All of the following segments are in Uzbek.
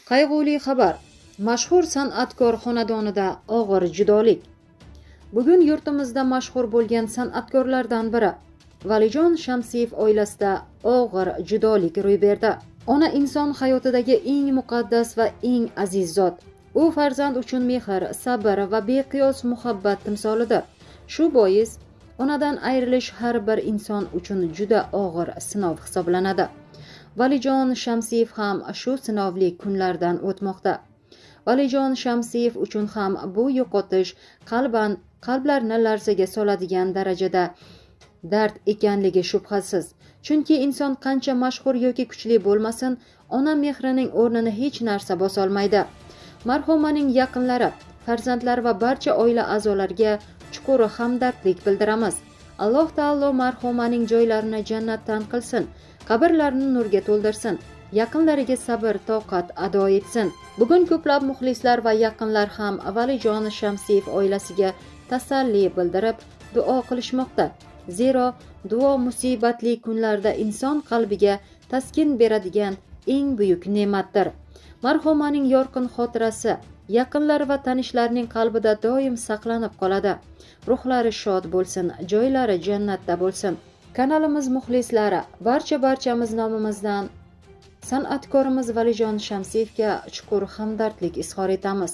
Qayg'uli xabar. Mashhur san'atkor xonadonida og'ir judolik. Bugun yurtimizda mashhur bo'lgan san'atkorlardan biri Valijon Shamsiyev oilasida og'ir judolik ro'y berdi. Ona inson hayotidagi eng muqaddas va eng aziz zot. U farzand uchun mehr, sabr va beqiyos muhabbat timsolidir. Shu bois onadan ayrilish har bir inson uchun juda og'ir sinov hisoblanadi. Valijon Shamsiyev ham shu sinovli kunlardan o'tmoqda. Valijon Shamsiyev uchun ham bu yo'qotish qalblarni larzaga soladigan darajada dard ekanligi shubhasiz. Chunki inson qancha mashhur yoki kuchli bo'lmasin, ona mehrining o'rnini hech narsa bosolmaydi. Marhumaning yaqinlari, farzandlar va barcha oila a'zolariga chuqur hamdardlik bildiramiz. Alloh taolo marhumaning joylarini jannatdan qilsin, qabrlarini nurga to'ldirsin, yaqinlariga sabr, toqat ado etsin. Bugun ko'plab muxlislar va yaqinlar ham Valijon Shamsiyev oilasiga tasalli bildirib, duo qilishmoqda. Zero duo musibatli kunlarda inson qalbiga taskin beradigan eng buyuk ne'matdir. Marhumaning yorqin xotirasi yaqinlar va tanishlarning qalbida doim saqlanib qoladi. Ruhlari shod bo'lsin, joylari jannatda bo'lsin. Kanalimiz muxlislari, barchamiz nomimizdan san'atkorimiz Valijon Shamsiyevga chuqur hamdardlik izhor etamiz.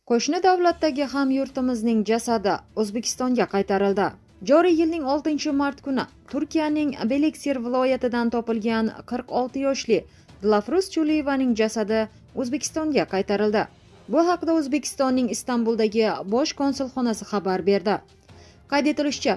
Qo'shni davlatdagi hamyurtimizning jasadi O'zbekistonga qaytarildi. Joriy yilning 6-mart kuni Turkiyaning Beliksir viloyatidan topilgan 46 yoshli Dilafruz Chuliyevaning jasadi O'zbekistonga qaytarildi. Bu haqda O'zbekistonning Istanbuldagi bosh konsulxonasi xabar berdi. Qayd etilishicha,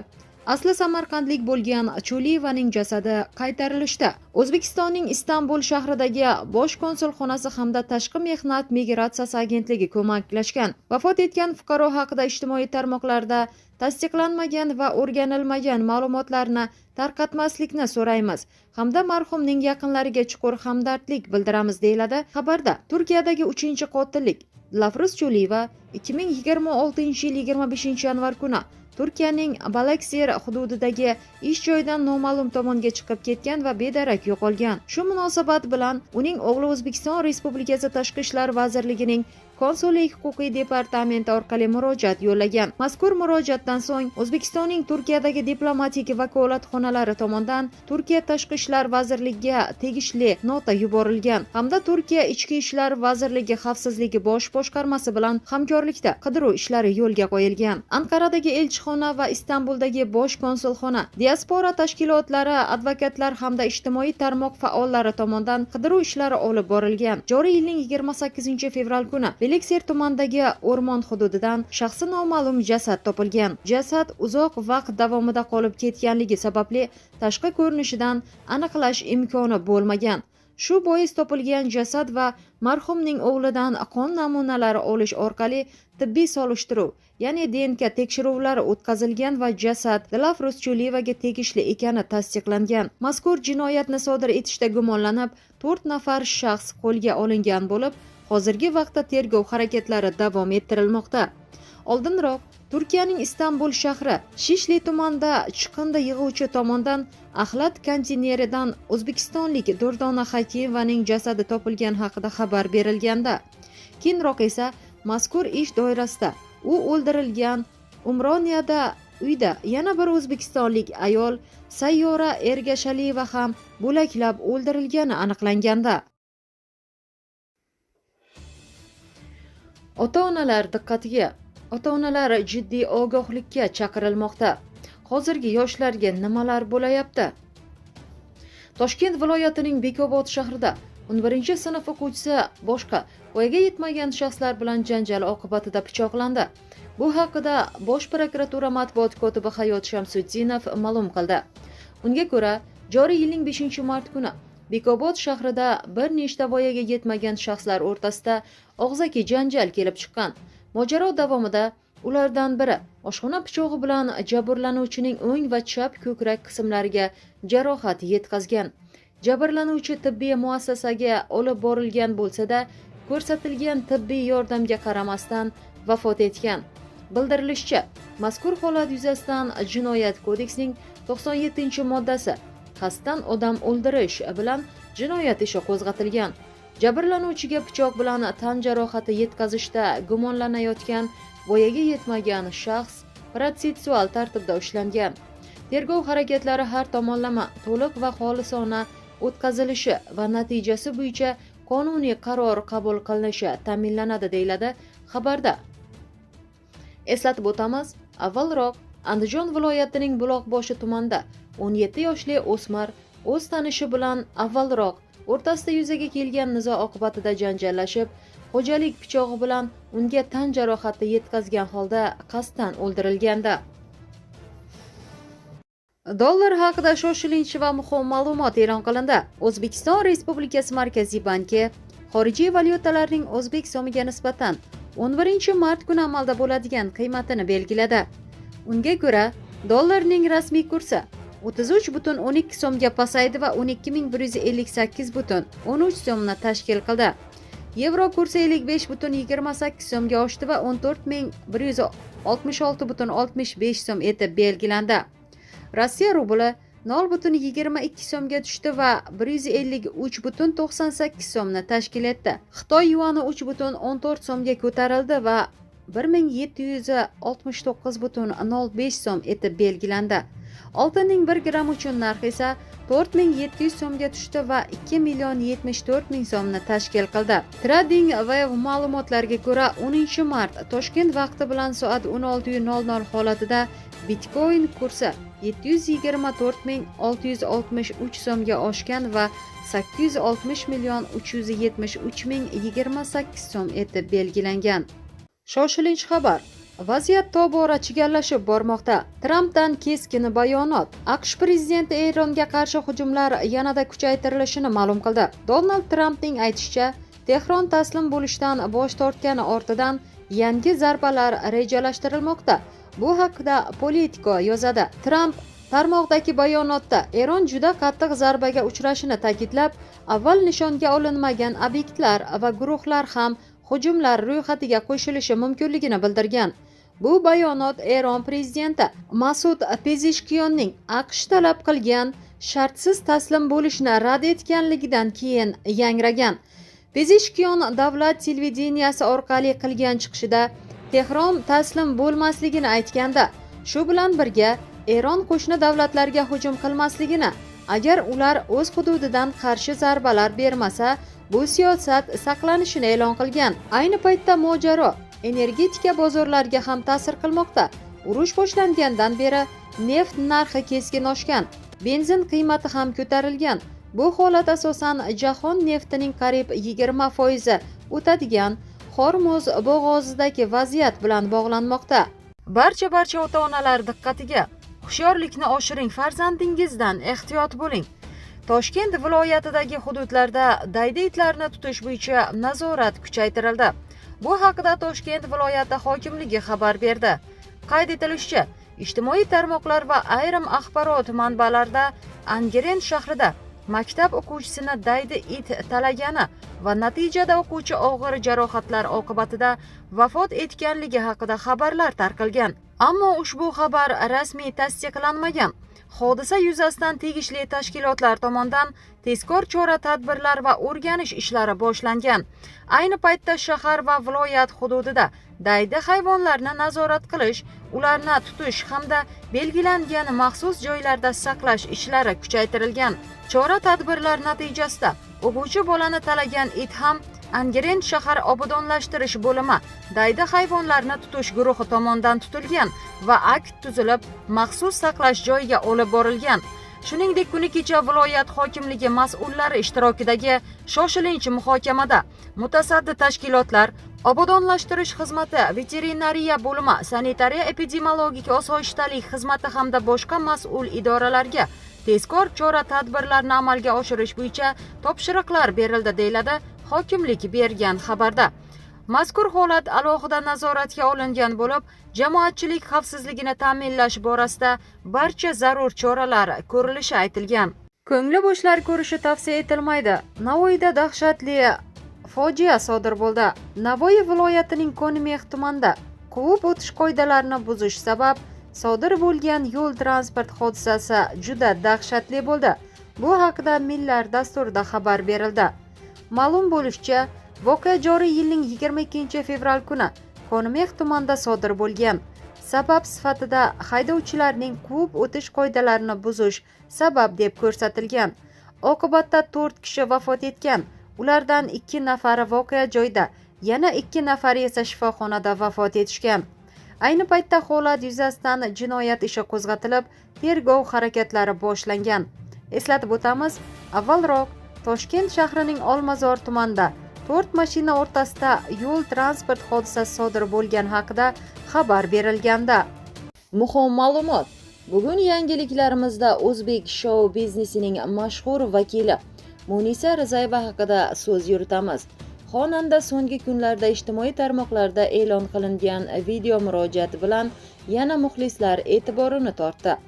asli samarqandlik bo'lgan Chuliyevaning jasadi qaytarilishda O'zbekistonning Istanbul shahridagi bosh konsulxonasi hamda Tashqi mehnat migratsiyasi agentligi ko'maklashgan. Vafot etgan fuqaro haqida ijtimoiy tarmoqlarda tasdiqlanmagan va o'rganilmagan ma'lumotlarni tarqatmaslikni so'raymiz hamda marhumning yaqinlariga chuqur hamdardlik bildiramiz, deyiladi xabarda. Turkiyadagi 3-qotillik Dilafruz Chuliyeva 2026 yil 25-yanvar kuni Turkiyaning Balaksir hududidagi ish joyidan noma'lum tomonga chiqib ketgan va bedarak yo'qolgan. Shu munosabat bilan uning o'g'li O'zbekiston Respublikasi Tashqi ishlar vazirligining konsullik huquqiy departamenti orqali murojaat yo'llagan. Mazkur murojaatdan so'ng O'zbekistonning Turkiyadagi diplomatik vakolatxonalari tomonidan Turkiya Tashqi ishlar vazirligiga tegishli nota yuborilgan hamda Turkiya Ichki ishlar vazirligi xavfsizligi bosh boshqarmasi bilan hamkorlikda qidiruv ishlari yo'lga qo'yilgan. Anqaradagi elchixona va Istanbuldagi bosh konsulxona, diaspora tashkilotlari, advokatlar hamda ijtimoiy tarmoq faollari tomonidan qidiruv ishlari olib borilgan. Joriy yilning 28-fevral kuni Beliksir tumanidagi o'rmon hududidan shaxsi noma'lum jasad topilgan. Jasad uzoq vaqt davomida qolib ketganligi sababli tashqi ko'rinishidan aniqlash imkoni bo'lmagan. Shu bois topilgan jasad va marhumning o'g'lidan qon namunalari olish orqali tibbiy solishtiruv, ya'ni DNK tekshiruvlari o'tkazilgan va jasad Dilafruz Chuliyevaga tegishli ekani tasdiqlangan. Mazkur jinoyatni sodir etishda gumonlanib 4 nafar shaxs qo'lga olingan bo'lib, hozirgi vaqtda tergov harakatlari davom ettirilmoqda. Oldinroq Turkiyaning Istanbul shahri Shishli tumanida chiqindi yig'uvchi tomonidan axlat konteyneridan o'zbekistonlik Durdona Hakiyevaning jasadi topilgan haqida xabar berilganda, keyinroq esa mazkur ish doirasida u o'ldirilgan Umroniyada uyda yana bir o'zbekistonlik ayol Sayyora Ergashaliyeva ham bo'laklab o'ldirilgani aniqlanganda. Ota-onalar diqqatiga. Ota-onalar jiddiy ogohlikka chaqirilmoqda. Hozirgi yoshlarga nimalar bo'layapti? Toshkent viloyatining Bekobod shahrida 11-sinf o'quvchisi boshqa voyaga yetmagan shaxslar bilan janjal oqibatida pichoqlandi. Bu haqida Bosh prokuratura matbuot kotibi Hayot Shamsuddinov ma'lum qildi. Unga ko'ra, joriy yilning 5-mart kuni Bekobod shahrida bir nechta voyaga yetmagan shaxslar o'rtasida og'zaki janjal kelib chiqqan. Mojaro davomida ulardan biri oshxona pichog'i bilan jabrlanuvchining o'ng va chap ko'krak qismlariga jarohat yetkazgan. Jabrlanuvchi tibbiy muassasaga olib borilgan bo'lsa-da, ko'rsatilgan tibbiy yordamga qaramasdan vafot etgan. Bildirilishicha, mazkur holat yuzasidan Jinoyat kodeksining 97-moddasi qasddan odam o'ldirish bilan jinoyat ishi qo'zg'atilgan. Jabrlanuvchiga pichoq bilan tan jarohati yetkazishda gumonlanayotgan voyaga yetmagan shaxs protsessual tartibda ushlangan. Tergov harakatlari har tomonlama, to'liq va xolisona o'tkazilishi va natijasi bo'yicha qonuniy qaror qabul qilinishi ta'minlanadi, deyiladi xabarda. Eslatib o'tamiz, avvalroq Andijon viloyatining Buloqboshi tumanida 17 yoshli o'smir o'z tanishi bilan avvalroq o'rtasida yuzaga kelgan nizo oqibatida janjallashib, xo'jalik pichog'i bilan unga tan jarohati yetkazgan holda qasddan o'ldirilgandi. Dollar haqida shoshilinch va muhim ma'lumot e'lon qilindi. O'zbekiston Respublikasi Markaziy banki xorijiy valyutalarning o'zbek so'miga nisbatan 11-mart kuni amalda bo'ladigan qiymatini belgiladi. Unga ko'ra, dollarning rasmiy kursi 33,12 so'mga pasaydi va 12.158,13 so'mni tashkil qildi. Yevro kursi 55,28 so'mga oshdi va 14.166,65 so'm etib belgilandi. Rossiya rubli 0,22 so'mga tushdi va 153,98 so'mni tashkil etdi. Xitoy yuani 3,14 so'mga ko'tarildi va 1769,05 so'm etib belgilandi. Oltinning 1 gramm uchun narxi esa 4700 so'mga tushdi va 2,74 so'mni tashkil qildi. Trading Wave ma'lumotlariga ko'ra 10-mart Toshkent vaqti bilan soat 16:00 holatida Bitcoin kursi 724.663 so'mga oshgan va 860.373.028 so'm etib belgilangan. Shoshilinch xabar. Vaziyat tobora chigallashib bormoqda. Trampdan keskin bayonot. AQSh prezidenti Eronga qarshi hujumlar yanada kuchaytirilishini ma'lum qildi. Donald Trampning aytishicha, Tehron taslim bo'lishdan bosh tortgani ortidan yangi zarbalar rejalashtirilmoqda. Bu haqda Politico yozadi. Tramp tarmoqdagi bayonotda Eron juda qattiq zarbaga uchrashini ta'kidlab, avval nishonga olinmagan obyektlar va guruhlar ham hujumlar ro'yxatiga qo'shilishi mumkinligini bildirgan. Bu bayonot Eron prezidenti Masud Pezeshkionning AQSh talab qilgan shartsiz taslim bo'lishni rad etganligidan keyin yangragan. Pezeshkion davlat televideniyasi orqali qilgan chiqishida Tehron taslim bo'lmasligini aytganda, shu bilan birga Eron qo'shni davlatlarga hujum qilmasligini, agar ular o'z hududidan qarshi zarbalar bermasa, bu siyosat saqlanishini e'lon qilgan. Ayni paytda mojaro energetika bozorlariga ham ta'sir qilmoqda. Urush boshlangandan beri neft narxi keskin oshgan, benzin qiymati ham ko'tarilgan. Bu holat asosan jahon neftining qariyb 20% o'tadigan Hormuz bo'g'ozidagi vaziyat bilan bog'lanmoqda. Barcha ota-onalar diqqatiga. Hushyorlikni oshiring, farzandingizdan ehtiyot bo'ling. Toshkent viloyatidagi hududlarda daydi itlarni tutish bo'yicha nazorat kuchaytirildi. Bu haqida Toshkent viloyati hokimligi xabar berdi. Qayd etilishicha, ijtimoiy tarmoqlar va ayrim axborot manbalarida Angren shahrida maktab o'quvchisini daydi it talagani va natijada o'quvchi og'ir jarohatlar oqibatida vafot etganligi haqida xabarlar tarqalgan. Ammo ushbu xabar rasmiy tasdiqlanmagan. Hodisa yuzasidan tegishli tashkilotlar tomonidan tezkor chora-tadbirlar va o'rganish ishlari boshlangan. Ayni paytda shahar va viloyat hududida daydi hayvonlarni nazorat qilish, ularni tutish hamda belgilangan maxsus joylarda saqlash ishlari kuchaytirilgan. Chora-tadbirlar natijasida o'quvchi bolani talagan it ham Angren shahar obodonlashtirish bo'limi daydi hayvonlarni tutish guruhi tomonidan tutilgan va akt tuzilib, maxsus saqlash joyiga olib borilgan. Shuningdek, kuni kecha viloyat hokimligi mas'ullari ishtirokidagi shoshilinch muhokamada mutasaddi tashkilotlar, obodonlashtirish xizmati, veterinariya bo'limi, sanitariya-epidemiologik osoyishtalik xizmati hamda boshqa mas'ul idoralarga tezkor chora-tadbirlarni amalga oshirish bo'yicha topshiriqlar berildi, deyiladi hokimlik bergan xabarda. Mazkur holat alohida nazoratga olingan bo'lib, jamoatchilik xavfsizligini ta'minlash borasida barcha zarur choralar ko'rilishi aytilgan. Ko'ngli bo'shlar ko'rishi tavsiya etilmaydi. Navoiyda dahshatli fojia sodir bo'ldi. Navoiy viloyatining Ko'nmex tumanida quvib o'tish qoidalarini buzish sabab sodir bo'lgan yo'l transport hodisasi juda dahshatli bo'ldi. Bu haqida Millar dasturida xabar berildi. Ma'lum bo'lishicha, voqea joriy yilning 22 fevral kuni Qo'nimex tumanida sodir bo'lgan. Sabab sifatida haydovchilarning quvib o'tish qoidalarini buzish sabab deb ko'rsatilgan. Oqibatda 4 kishi vafot etgan. Ulardan 2 nafari voqea joyida, yana 2 nafari esa shifoxonada vafot etishgan. Ayni paytda holat yuzasidan jinoyat ishi qo'zg'atilib, tergov harakatlari boshlangan. Eslatib o'tamiz, avvalroq Toshkent shahrining Olmazor tumanida 4 mashina o'rtasida yo'l transport hodisasi sodir bo'lgani haqida xabar berilganda. Muhim ma'lumot. Bugun yangiliklarimizda o'zbek shou biznesining mashhur vakili Munisa Rizayeva haqida so'z yuritamiz. Xonanda so'nggi kunlarda ijtimoiy tarmoqlarda e'lon qilingan video murojaati bilan yana muxlislar e'tiborini tortdi.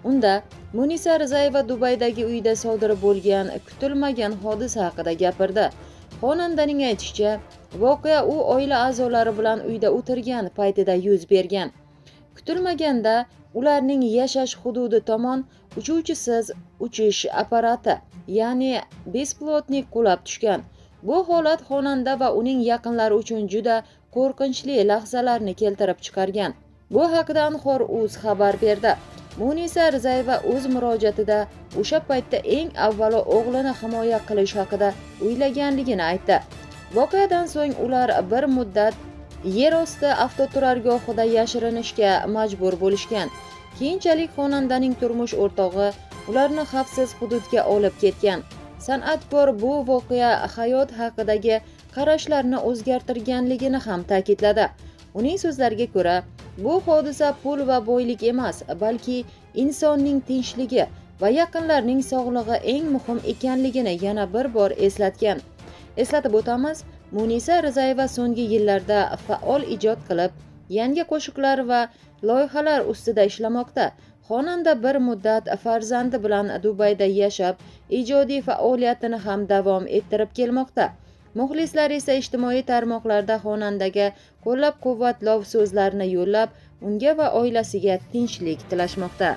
Unda Munisa Rizayeva Dubaydagi uyida sodir bo'lgan kutilmagan hodisa haqida gapirdi. Xonandaning aytishicha, voqea u oila a'zolari bilan uyda o'tirgan paytida yuz bergan. Kutilmaganda ularning yashash hududi tomon uchuvchisiz uchish apparati, ya'ni bespilotnik qulab tushgan. Bu holat xonanda va uning yaqinlari uchun juda qo'rqinchli lahzalarni keltirib chiqargan. Bu haqida Anhor.uz xabar berdi. Munisa Rizayeva o'z murojaatida o'sha paytda eng avvalo o'g'lini himoya qilish haqida o'ylaganligini aytdi. Voqeadan so'ng ular bir muddat yer osti avtoturargohida yashirinishga majbur bo'lishgan. Keyinchalik xonandaning turmush o'rtog'i ularni xavfsiz hududga olib ketgan. San'atkor bu voqea hayot haqidagi qarashlarni o'zgartirganligini ham ta'kidladi. Uning so'zlariga ko'ra, bu hodisa pul va boylik emas, balki insonning tinchligi va yaqinlarning sog'lig'i eng muhim ekanligini yana bir bor eslatgan. Eslatib o'tamiz, Munisa Rizayeva so'nggi yillarda faol ijod qilib, yangi qo'shiqlar va loyihalar ustida ishlamoqda. Xonanda bir muddat farzandi bilan Dubayda yashab, ijodiy faoliyatini ham davom ettirib kelmoqda. Muxlislar esa ijtimoiy tarmoqlarda xonandaga qo'llab-quvvatlov so'zlarini yo'llab, unga va oilasiga tinchlik tilashmoqda.